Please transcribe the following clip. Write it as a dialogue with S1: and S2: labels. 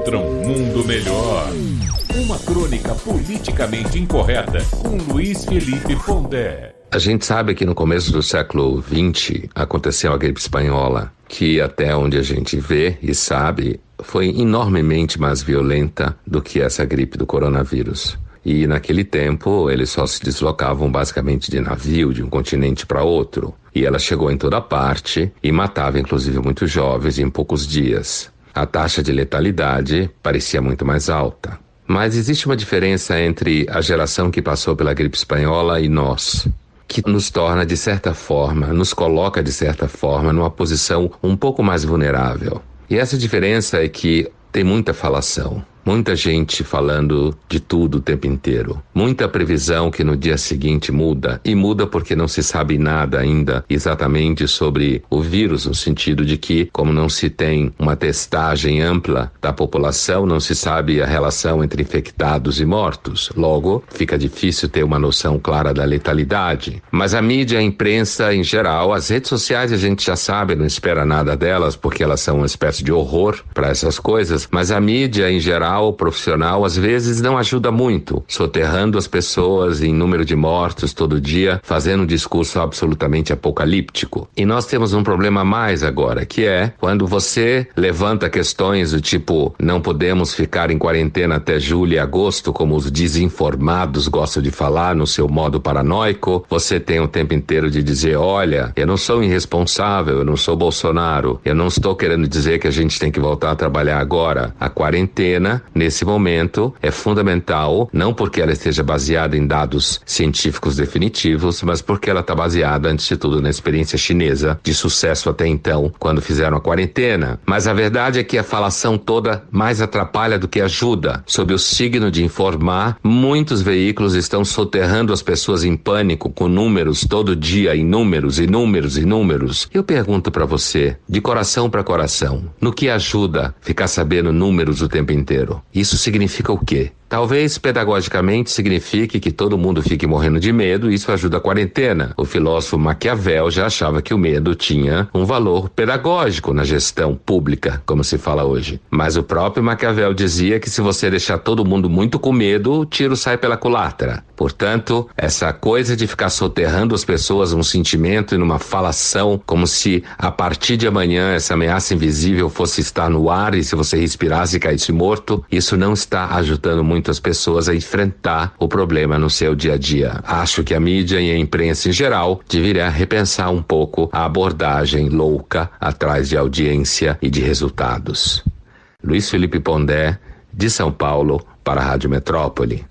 S1: contra um mundo melhor. Uma crônica politicamente incorreta com Luiz Felipe Pondé.
S2: A gente sabe que no começo do século XX aconteceu a gripe espanhola, que até onde a gente vê e sabe, foi enormemente mais violenta do que essa gripe do coronavírus. E naquele tempo eles só se deslocavam basicamente de navio, de um continente para outro. E ela chegou em toda parte e matava inclusive muitos jovens em poucos dias. A taxa de letalidade parecia muito mais alta. Mas existe uma diferença entre a geração que passou pela gripe espanhola e nós, que nos torna de certa forma, nos coloca de certa forma numa posição um pouco mais vulnerável. E essa diferença é que tem muita falação. Muita gente falando de tudo o tempo inteiro. Muita previsão que no dia seguinte muda. E muda porque não se sabe nada ainda exatamente sobre o vírus, no sentido de que, como não se tem uma testagem ampla da população, não se sabe a relação entre infectados e mortos. Logo, fica difícil ter uma noção clara da letalidade. Mas a mídia, a imprensa em geral, as redes sociais a gente já sabe, não espera nada delas, porque elas são uma espécie de horror para essas coisas. Mas a mídia em geral, o profissional, às vezes não ajuda muito, soterrando as pessoas em número de mortos todo dia, fazendo um discurso absolutamente apocalíptico. E nós temos um problema a mais agora, que é quando você levanta questões do tipo, não podemos ficar em quarentena até julho e agosto, como os desinformados gostam de falar no seu modo paranoico, você tem o tempo inteiro de dizer, olha, eu não sou irresponsável, eu não sou Bolsonaro, eu não estou querendo dizer que a gente tem que voltar a trabalhar agora. A quarentena nesse momento é fundamental, não porque ela esteja baseada em dados científicos definitivos, mas porque ela está baseada, antes de tudo, na experiência chinesa de sucesso até então, quando fizeram a quarentena. Mas a verdade é que a falação toda mais atrapalha do que ajuda. Sob o signo de informar, muitos veículos estão soterrando as pessoas em pânico com números todo dia, inúmeros. Eu pergunto para você, de coração para coração, no que ajuda ficar sabendo números o tempo inteiro? Isso significa o quê? Talvez pedagogicamente signifique que todo mundo fique morrendo de medo e isso ajuda a quarentena. O filósofo Maquiavel já achava que o medo tinha um valor pedagógico na gestão pública, como se fala hoje. Mas o próprio Maquiavel dizia que se você deixar todo mundo muito com medo, o tiro sai pela culatra. Portanto, essa coisa de ficar soterrando as pessoas num sentimento e numa falação, como se a partir de amanhã essa ameaça invisível fosse estar no ar e se você respirasse caísse morto, isso não está ajudando muito as pessoas a enfrentar o problema no seu dia a dia. Acho que a mídia e a imprensa em geral deveria repensar um pouco a abordagem louca atrás de audiência e de resultados. Luiz Felipe Pondé, de São Paulo, para a Rádio Metrópole.